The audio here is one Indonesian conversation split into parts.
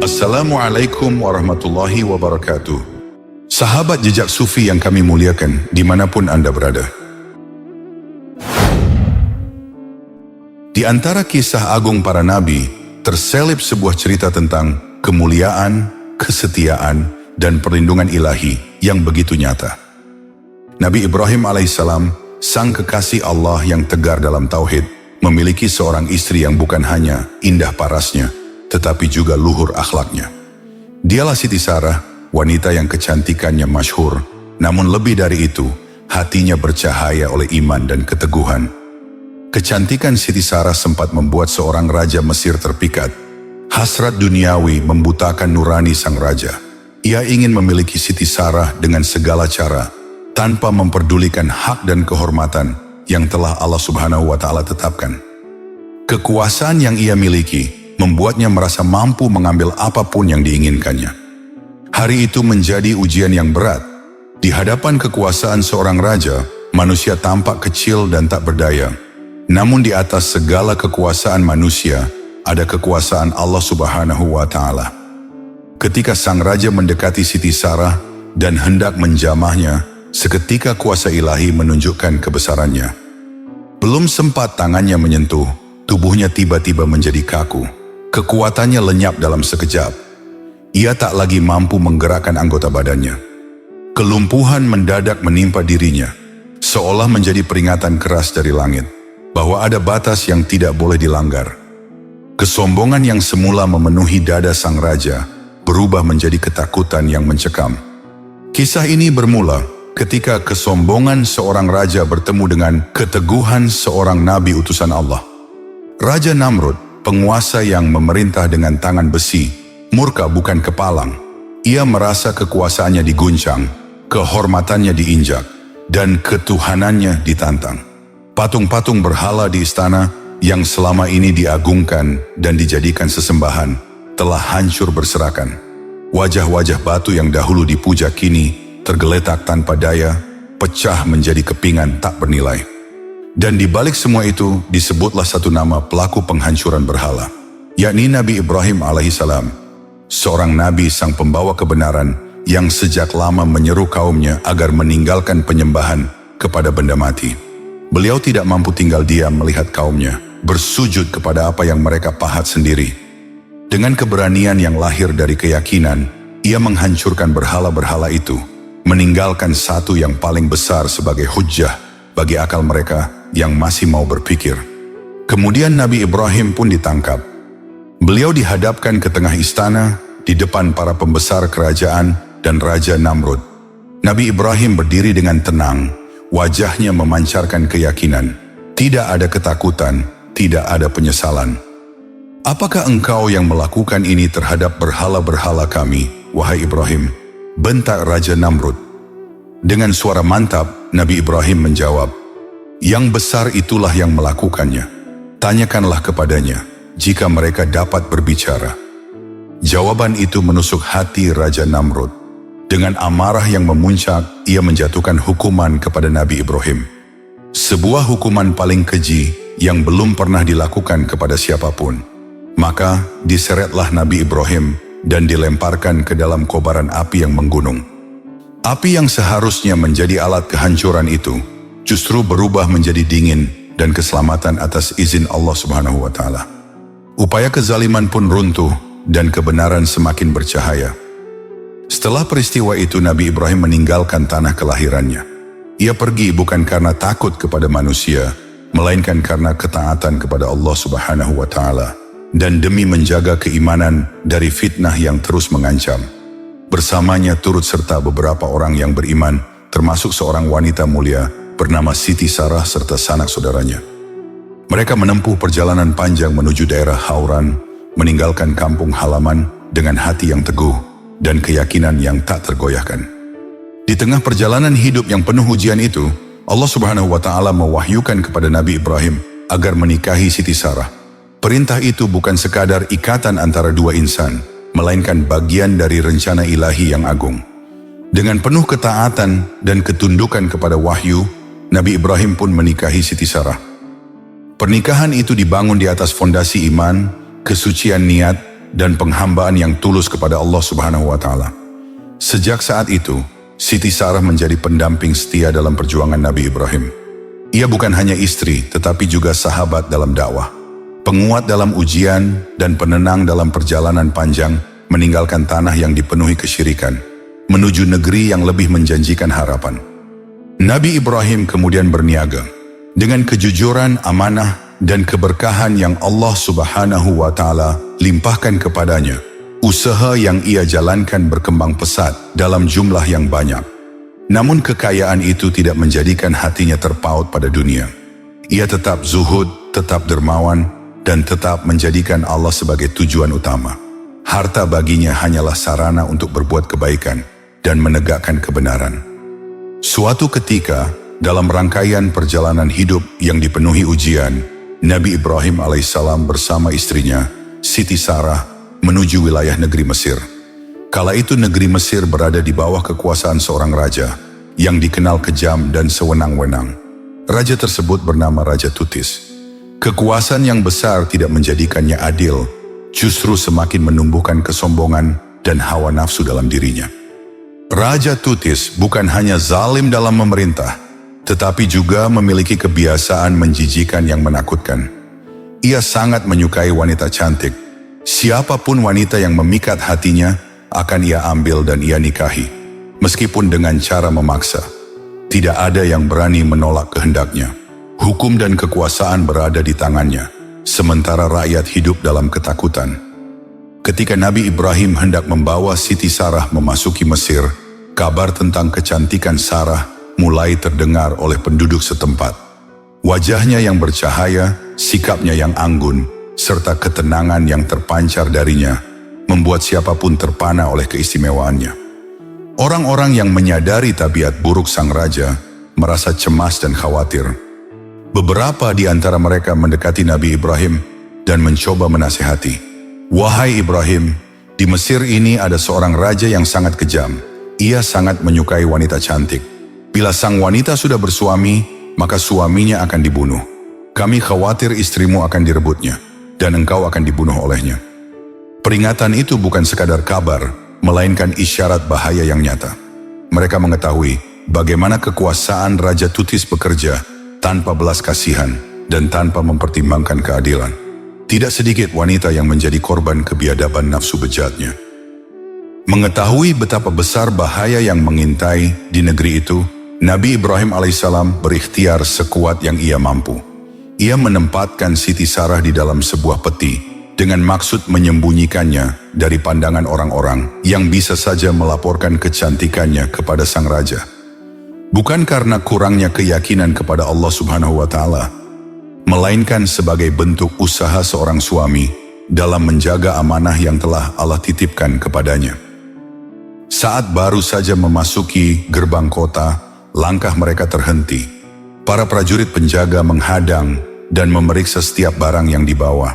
Assalamualaikum warahmatullahi wabarakatuh. Sahabat jejak sufi yang kami muliakan dimanapun Anda berada. Di antara kisah agung para nabi, terselip sebuah cerita tentang kemuliaan, kesetiaan, dan perlindungan ilahi yang begitu nyata. Nabi Ibrahim alaihissalam, sang kekasih Allah yang tegar dalam tauhid, memiliki seorang istri yang bukan hanya indah parasnya, tetapi juga luhur akhlaknya. Dialah Siti Sarah, wanita yang kecantikannya masyhur, namun lebih dari itu, hatinya bercahaya oleh iman dan keteguhan. Kecantikan Siti Sarah sempat membuat seorang raja Mesir terpikat. Hasrat duniawi membutakan nurani sang raja. Ia ingin memiliki Siti Sarah dengan segala cara, tanpa memperdulikan hak dan kehormatan yang telah Allah Subhanahu wa Ta'ala tetapkan. Kekuasaan yang ia miliki membuatnya merasa mampu mengambil apapun yang diinginkannya. Hari itu menjadi ujian yang berat. Di hadapan kekuasaan seorang raja, manusia tampak kecil dan tak berdaya. Namun di atas segala kekuasaan manusia, ada kekuasaan Allah Subhanahu wa Ta'ala. Ketika sang raja mendekati Siti Sarah dan hendak menjamahnya, seketika kuasa ilahi menunjukkan kebesarannya. Belum sempat tangannya menyentuh, tubuhnya tiba-tiba menjadi kaku. Kekuatannya lenyap dalam sekejap. Ia tak lagi mampu menggerakkan anggota badannya. Kelumpuhan mendadak menimpa dirinya, seolah menjadi peringatan keras dari langit, bahwa ada batas yang tidak boleh dilanggar. Kesombongan yang semula memenuhi dada sang raja, berubah menjadi ketakutan yang mencekam. Kisah ini bermula ketika kesombongan seorang raja bertemu dengan keteguhan seorang nabi utusan Allah. Raja Namrud, penguasa yang memerintah dengan tangan besi, murka bukan kepalang. Ia merasa kekuasaannya diguncang, kehormatannya diinjak, dan ketuhanannya ditantang. Patung-patung berhala di istana yang selama ini diagungkan dan dijadikan sesembahan, telah hancur berserakan. Wajah-wajah batu yang dahulu dipuja kini tergeletak tanpa daya, pecah menjadi kepingan tak bernilai. Dan di balik semua itu disebutlah satu nama pelaku penghancuran berhala, yakni Nabi Ibrahim alaihissalam, seorang nabi sang pembawa kebenaran yang sejak lama menyeru kaumnya agar meninggalkan penyembahan kepada benda mati. Beliau tidak mampu tinggal diam melihat kaumnya bersujud kepada apa yang mereka pahat sendiri. Dengan keberanian yang lahir dari keyakinan, ia menghancurkan berhala-berhala itu, meninggalkan satu yang paling besar sebagai hujjah bagi akal mereka yang masih mau berpikir. Kemudian Nabi Ibrahim pun ditangkap. Beliau dihadapkan ke tengah istana di depan para pembesar kerajaan dan Raja Namrud. Nabi Ibrahim berdiri dengan tenang, wajahnya memancarkan keyakinan. Tidak ada ketakutan, tidak ada penyesalan. "Apakah engkau yang melakukan ini terhadap berhala-berhala kami, wahai Ibrahim?" bentak Raja Namrud. Dengan suara mantap, Nabi Ibrahim menjawab, "Yang besar itulah yang melakukannya. Tanyakanlah kepadanya, jika mereka dapat berbicara." Jawaban itu menusuk hati Raja Namrud. Dengan amarah yang memuncak, ia menjatuhkan hukuman kepada Nabi Ibrahim. Sebuah hukuman paling keji yang belum pernah dilakukan kepada siapapun. Maka diseretlah Nabi Ibrahim dan dilemparkan ke dalam kobaran api yang menggunung. Api yang seharusnya menjadi alat kehancuran itu justru berubah menjadi dingin dan keselamatan atas izin Allah Subhanahu wa Ta'ala. Upaya kezaliman pun runtuh dan kebenaran semakin bercahaya. Setelah peristiwa itu, Nabi Ibrahim meninggalkan tanah kelahirannya. Ia pergi bukan karena takut kepada manusia, melainkan karena ketaatan kepada Allah Subhanahu wa Ta'ala dan demi menjaga keimanan dari fitnah yang terus mengancam. Bersamanya turut serta beberapa orang yang beriman, termasuk seorang wanita mulia bernama Siti Sarah serta sanak saudaranya. Mereka menempuh perjalanan panjang menuju daerah Hauran, meninggalkan kampung halaman dengan hati yang teguh dan keyakinan yang tak tergoyahkan. Di tengah perjalanan hidup yang penuh ujian itu, Allah Subhanahu wa Ta'ala mewahyukan kepada Nabi Ibrahim agar menikahi Siti Sarah. Perintah itu bukan sekadar ikatan antara dua insan, melainkan bagian dari rencana ilahi yang agung. Dengan penuh ketaatan dan ketundukan kepada wahyu, Nabi Ibrahim pun menikahi Siti Sarah. Pernikahan itu dibangun di atas fondasi iman, kesucian niat, dan penghambaan yang tulus kepada Allah Subhanahu wa Ta'ala. Sejak saat itu, Siti Sarah menjadi pendamping setia dalam perjuangan Nabi Ibrahim. Ia bukan hanya istri, tetapi juga sahabat dalam dakwah, penguat dalam ujian, dan penenang dalam perjalanan panjang meninggalkan tanah yang dipenuhi kesyirikan, menuju negeri yang lebih menjanjikan harapan. Nabi Ibrahim kemudian berniaga. Dengan kejujuran, amanah, dan keberkahan yang Allah Subhanahu wa Ta'ala limpahkan kepadanya, usaha yang ia jalankan berkembang pesat dalam jumlah yang banyak. Namun kekayaan itu tidak menjadikan hatinya terpaut pada dunia. Ia tetap zuhud, tetap dermawan, dan tetap menjadikan Allah sebagai tujuan utama. Harta baginya hanyalah sarana untuk berbuat kebaikan dan menegakkan kebenaran. Suatu ketika, dalam rangkaian perjalanan hidup yang dipenuhi ujian, Nabi Ibrahim alaihissalam bersama istrinya, Siti Sarah, menuju wilayah negeri Mesir. Kala itu negeri Mesir berada di bawah kekuasaan seorang raja yang dikenal kejam dan sewenang-wenang. Raja tersebut bernama Raja Tutis. Kekuasaan yang besar tidak menjadikannya adil, justru semakin menumbuhkan kesombongan dan hawa nafsu dalam dirinya. Raja Tutis bukan hanya zalim dalam memerintah, tetapi juga memiliki kebiasaan menjijikan yang menakutkan. Ia sangat menyukai wanita cantik. Siapapun wanita yang memikat hatinya akan ia ambil dan ia nikahi, meskipun dengan cara memaksa. Tidak ada yang berani menolak kehendaknya. Hukum dan kekuasaan berada di tangannya, sementara rakyat hidup dalam ketakutan. Ketika Nabi Ibrahim hendak membawa Siti Sarah memasuki Mesir, kabar tentang kecantikan Sarah mulai terdengar oleh penduduk setempat. Wajahnya yang bercahaya, sikapnya yang anggun, serta ketenangan yang terpancar darinya, membuat siapapun terpana oleh keistimewaannya. Orang-orang yang menyadari tabiat buruk sang raja, merasa cemas dan khawatir. Beberapa di antara mereka mendekati Nabi Ibrahim dan mencoba menasihati. "Wahai Ibrahim, di Mesir ini ada seorang raja yang sangat kejam. Ia sangat menyukai wanita cantik. Bila sang wanita sudah bersuami, maka suaminya akan dibunuh. Kami khawatir istrimu akan direbutnya, dan engkau akan dibunuh olehnya." Peringatan itu bukan sekadar kabar, melainkan isyarat bahaya yang nyata. Mereka mengetahui bagaimana kekuasaan Raja Tutis bekerja tanpa belas kasihan dan tanpa mempertimbangkan keadilan. Tidak sedikit wanita yang menjadi korban kebiadaban nafsu bejatnya. Mengetahui betapa besar bahaya yang mengintai di negeri itu, Nabi Ibrahim alaihissalam berikhtiar sekuat yang ia mampu. Ia menempatkan Siti Sarah di dalam sebuah peti dengan maksud menyembunyikannya dari pandangan orang-orang yang bisa saja melaporkan kecantikannya kepada sang raja. Bukan karena kurangnya keyakinan kepada Allah Subhanahu wa Ta'ala, melainkan sebagai bentuk usaha seorang suami dalam menjaga amanah yang telah Allah titipkan kepadanya. Saat baru saja memasuki gerbang kota, langkah mereka terhenti. Para prajurit penjaga menghadang dan memeriksa setiap barang yang dibawa.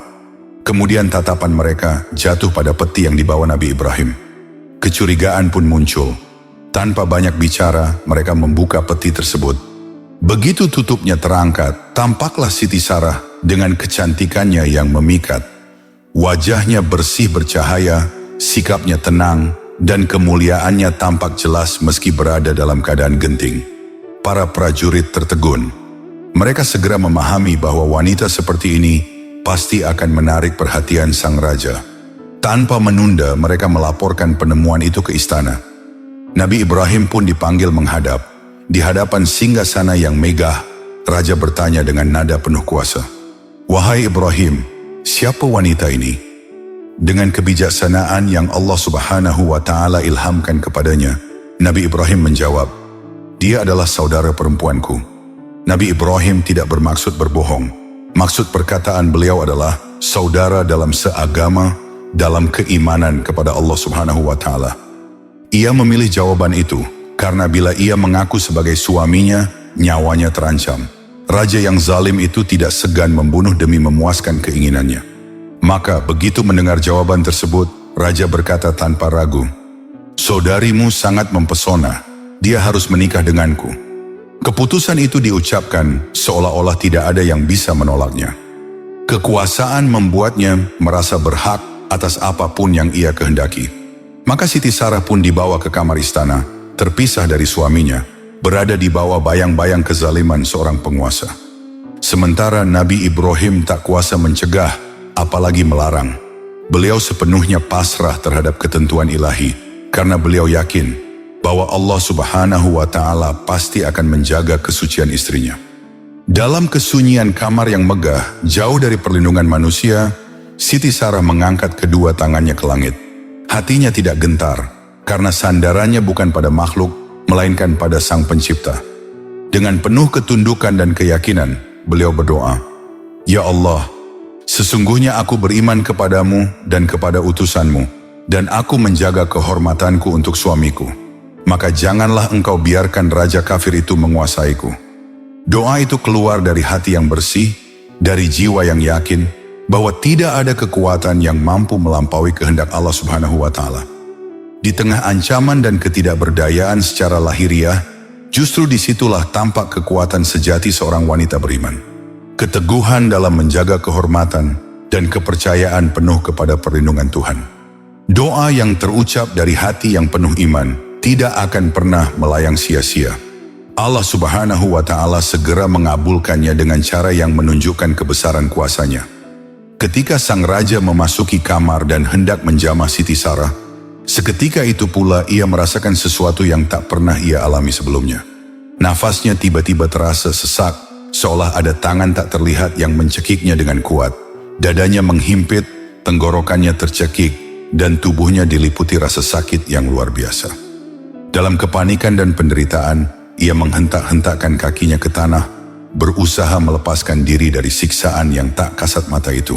Kemudian tatapan mereka jatuh pada peti yang dibawa Nabi Ibrahim. Kecurigaan pun muncul. Tanpa banyak bicara, mereka membuka peti tersebut. Begitu tutupnya terangkat, tampaklah Siti Sarah dengan kecantikannya yang memikat. Wajahnya bersih bercahaya, sikapnya tenang, dan kemuliaannya tampak jelas meski berada dalam keadaan genting. Para prajurit tertegun. Mereka segera memahami bahwa wanita seperti ini pasti akan menarik perhatian sang raja. Tanpa menunda, mereka melaporkan penemuan itu ke istana. Nabi Ibrahim pun dipanggil menghadap. Di hadapan singgasana yang megah, raja bertanya dengan nada penuh kuasa, "Wahai Ibrahim, siapa wanita ini?" Dengan kebijaksanaan yang Allah Subhanahu wa Ta'ala ilhamkan kepadanya, Nabi Ibrahim menjawab, "Dia adalah saudara perempuanku." Nabi Ibrahim tidak bermaksud berbohong. Maksud perkataan beliau adalah saudara dalam seagama, dalam keimanan kepada Allah Subhanahu wa Ta'ala. Ia memilih jawaban itu karena bila ia mengaku sebagai suaminya, nyawanya terancam. Raja yang zalim itu tidak segan membunuh demi memuaskan keinginannya. Maka begitu mendengar jawaban tersebut, raja berkata tanpa ragu, "Saudarimu sangat mempesona, dia harus menikah denganku." Keputusan itu diucapkan seolah-olah tidak ada yang bisa menolaknya. Kekuasaan membuatnya merasa berhak atas apapun yang ia kehendaki. Maka Siti Sarah pun dibawa ke kamar istana, terpisah dari suaminya, berada di bawah bayang-bayang kezaliman seorang penguasa. Sementara Nabi Ibrahim tak kuasa mencegah, apalagi melarang. Beliau sepenuhnya pasrah terhadap ketentuan ilahi, karena beliau yakin bahwa Allah Subhanahu wa Ta'ala pasti akan menjaga kesucian istrinya. Dalam kesunyian kamar yang megah, jauh dari perlindungan manusia, Siti Sarah mengangkat kedua tangannya ke langit. Hatinya tidak gentar, karena sandarannya bukan pada makhluk, melainkan pada Sang Pencipta. Dengan penuh ketundukan dan keyakinan, beliau berdoa, "Ya Allah, sesungguhnya aku beriman kepadamu dan kepada utusanmu, dan aku menjaga kehormatanku untuk suamiku. Maka janganlah engkau biarkan raja kafir itu menguasaiku." Doa itu keluar dari hati yang bersih, dari jiwa yang yakin, bahwa tidak ada kekuatan yang mampu melampaui kehendak Allah Subhanahu wa Ta'ala. Di tengah ancaman dan ketidakberdayaan secara lahiriah, justru disitulah tampak kekuatan sejati seorang wanita beriman. Keteguhan dalam menjaga kehormatan dan kepercayaan penuh kepada perlindungan Tuhan. Doa yang terucap dari hati yang penuh iman tidak akan pernah melayang sia-sia. Allah Subhanahu wa Ta'ala segera mengabulkannya dengan cara yang menunjukkan kebesaran kuasanya. Ketika sang raja memasuki kamar dan hendak menjamah Siti Sarah, seketika itu pula ia merasakan sesuatu yang tak pernah ia alami sebelumnya. Nafasnya tiba-tiba terasa sesak, seolah ada tangan tak terlihat yang mencekiknya dengan kuat. Dadanya menghimpit, tenggorokannya tercekik, dan tubuhnya diliputi rasa sakit yang luar biasa. Dalam kepanikan dan penderitaan, ia menghentak-hentakkan kakinya ke tanah, berusaha melepaskan diri dari siksaan yang tak kasat mata itu.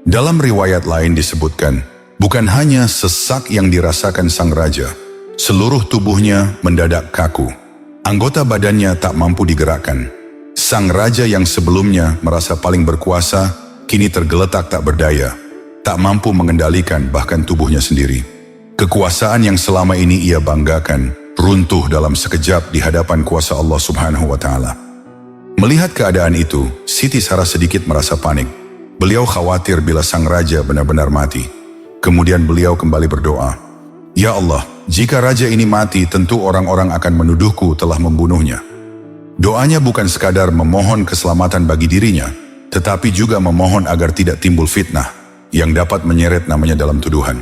Dalam riwayat lain disebutkan, bukan hanya sesak yang dirasakan sang raja, seluruh tubuhnya mendadak kaku. Anggota badannya tak mampu digerakkan. Sang raja yang sebelumnya merasa paling berkuasa, kini tergeletak tak berdaya, tak mampu mengendalikan bahkan tubuhnya sendiri. Kekuasaan yang selama ini ia banggakan, runtuh dalam sekejap di hadapan kuasa Allah Subhanahu wa Ta'ala. Melihat keadaan itu, Siti Sarah sedikit merasa panik. Beliau khawatir bila sang raja benar-benar mati. Kemudian beliau kembali berdoa, "Ya Allah, jika raja ini mati, tentu orang-orang akan menuduhku telah membunuhnya." Doanya bukan sekadar memohon keselamatan bagi dirinya, tetapi juga memohon agar tidak timbul fitnah yang dapat menyeret namanya dalam tuduhan.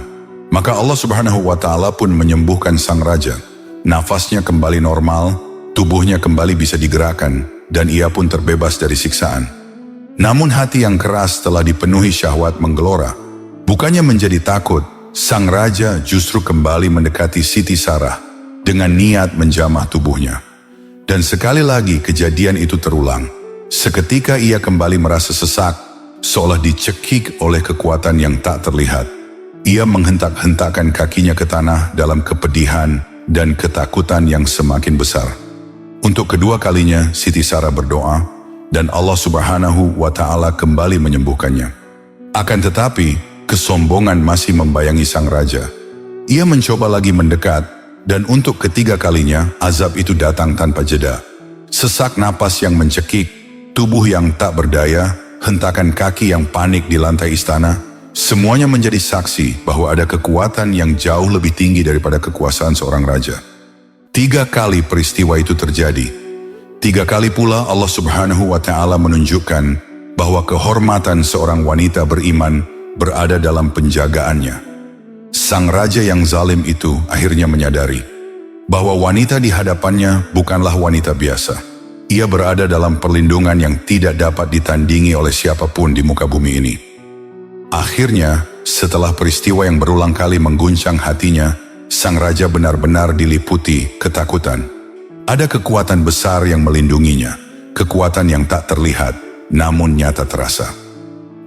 Maka Allah Subhanahu wa Ta'ala pun menyembuhkan sang raja. Nafasnya kembali normal, tubuhnya kembali bisa digerakkan, dan ia pun terbebas dari siksaan. Namun hati yang keras telah dipenuhi syahwat menggelora. Bukannya menjadi takut, sang raja justru kembali mendekati Siti Sarah dengan niat menjamah tubuhnya. Dan sekali lagi kejadian itu terulang. Seketika ia kembali merasa sesak, seolah dicekik oleh kekuatan yang tak terlihat. Ia menghentak-hentakkan kakinya ke tanah dalam kepedihan dan ketakutan yang semakin besar. Untuk kedua kalinya Siti Sarah berdoa, dan Allah Subhanahu wa Ta'ala kembali menyembuhkannya. Akan tetapi, kesombongan masih membayangi sang raja. Ia mencoba lagi mendekat, dan untuk ketiga kalinya azab itu datang tanpa jeda. Sesak napas yang mencekik, tubuh yang tak berdaya, hentakan kaki yang panik di lantai istana, semuanya menjadi saksi bahwa ada kekuatan yang jauh lebih tinggi daripada kekuasaan seorang raja. 3 kali peristiwa itu terjadi. 3 kali pula Allah Subhanahu wa Ta'ala menunjukkan bahwa kehormatan seorang wanita beriman berada dalam penjagaannya. Sang raja yang zalim itu akhirnya menyadari bahwa wanita di hadapannya bukanlah wanita biasa. Ia berada dalam perlindungan yang tidak dapat ditandingi oleh siapapun di muka bumi ini. Akhirnya, setelah peristiwa yang berulang kali mengguncang hatinya, sang raja benar-benar diliputi ketakutan. Ada kekuatan besar yang melindunginya, kekuatan yang tak terlihat, namun nyata terasa.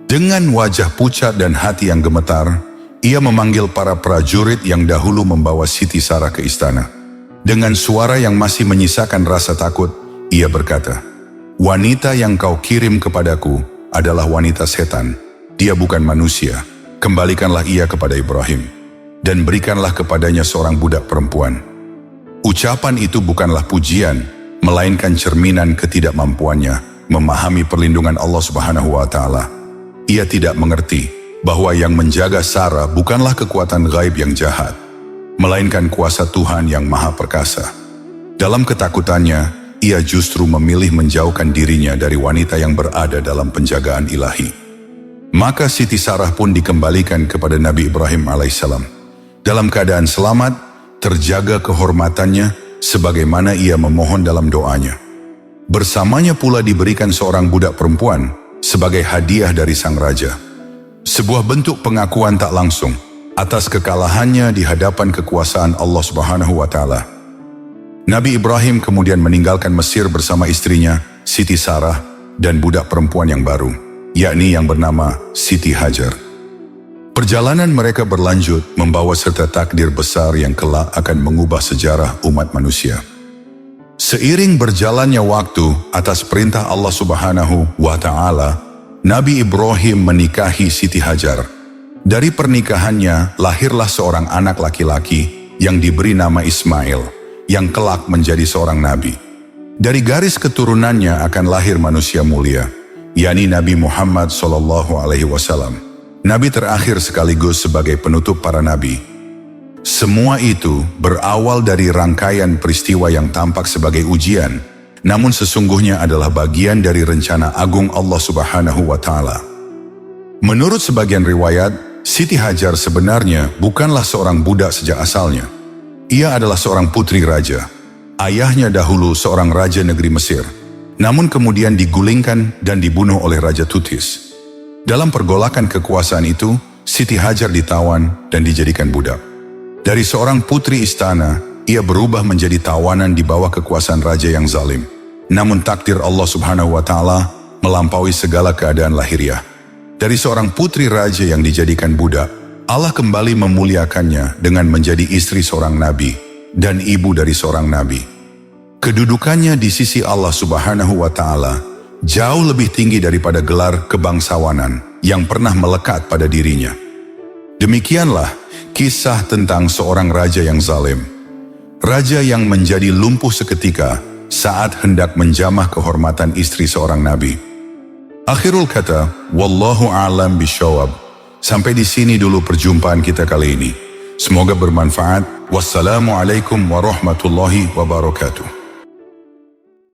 Dengan wajah pucat dan hati yang gemetar, ia memanggil para prajurit yang dahulu membawa Siti Sarah ke istana. Dengan suara yang masih menyisakan rasa takut, ia berkata, "Wanita yang kau kirim kepadaku adalah wanita setan. Dia bukan manusia. Kembalikanlah ia kepada Ibrahim, dan berikanlah kepadanya seorang budak perempuan." Ucapan itu bukanlah pujian, melainkan cerminan ketidakmampuannya memahami perlindungan Allah Subhanahu wa Ta'ala. Ia tidak mengerti bahwa yang menjaga Sarah bukanlah kekuatan gaib yang jahat, melainkan kuasa Tuhan yang maha perkasa. Dalam ketakutannya, ia justru memilih menjauhkan dirinya dari wanita yang berada dalam penjagaan ilahi. Maka Siti Sarah pun dikembalikan kepada Nabi Ibrahim alaihissalam. Dalam keadaan selamat, terjaga kehormatannya sebagaimana ia memohon dalam doanya. Bersamanya pula diberikan seorang budak perempuan sebagai hadiah dari sang raja. Sebuah bentuk pengakuan tak langsung atas kekalahannya di hadapan kekuasaan Allah Subhanahu wa Ta'ala. Nabi Ibrahim kemudian meninggalkan Mesir bersama istrinya, Siti Sarah, dan budak perempuan yang baru, yakni yang bernama Siti Hajar. Perjalanan mereka berlanjut membawa serta takdir besar yang kelak akan mengubah sejarah umat manusia. Seiring berjalannya waktu atas perintah Allah Subhanahu wa Ta'ala, Nabi Ibrahim menikahi Siti Hajar. Dari pernikahannya lahirlah seorang anak laki-laki yang diberi nama Ismail, yang kelak menjadi seorang nabi. Dari garis keturunannya akan lahir manusia mulia, yakni Nabi Muhammad SAW, nabi terakhir sekaligus sebagai penutup para nabi. Semua itu berawal dari rangkaian peristiwa yang tampak sebagai ujian, namun sesungguhnya adalah bagian dari rencana agung Allah Subhanahu wa Ta'ala. Menurut sebagian riwayat, Siti Hajar sebenarnya bukanlah seorang budak sejak asalnya. Ia adalah seorang putri raja. Ayahnya dahulu seorang raja negeri Mesir, namun kemudian digulingkan dan dibunuh oleh Raja Tutis. Dalam pergolakan kekuasaan itu, Siti Hajar ditawan dan dijadikan budak. Dari seorang putri istana, ia berubah menjadi tawanan di bawah kekuasaan raja yang zalim. Namun takdir Allah Subhanahu wa Ta'ala melampaui segala keadaan lahiriah. Dari seorang putri raja yang dijadikan budak, Allah kembali memuliakannya dengan menjadi istri seorang nabi dan ibu dari seorang nabi. Kedudukannya di sisi Allah Subhanahu wa Ta'ala jauh lebih tinggi daripada gelar kebangsawanan yang pernah melekat pada dirinya. Demikianlah kisah tentang seorang raja yang zalim. Raja yang menjadi lumpuh seketika saat hendak menjamah kehormatan istri seorang nabi. Akhirul kata, wallahu a'lam bishawab. Sampai di sini dulu perjumpaan kita kali ini. Semoga bermanfaat. Wassalamualaikum warahmatullahi wabarakatuh.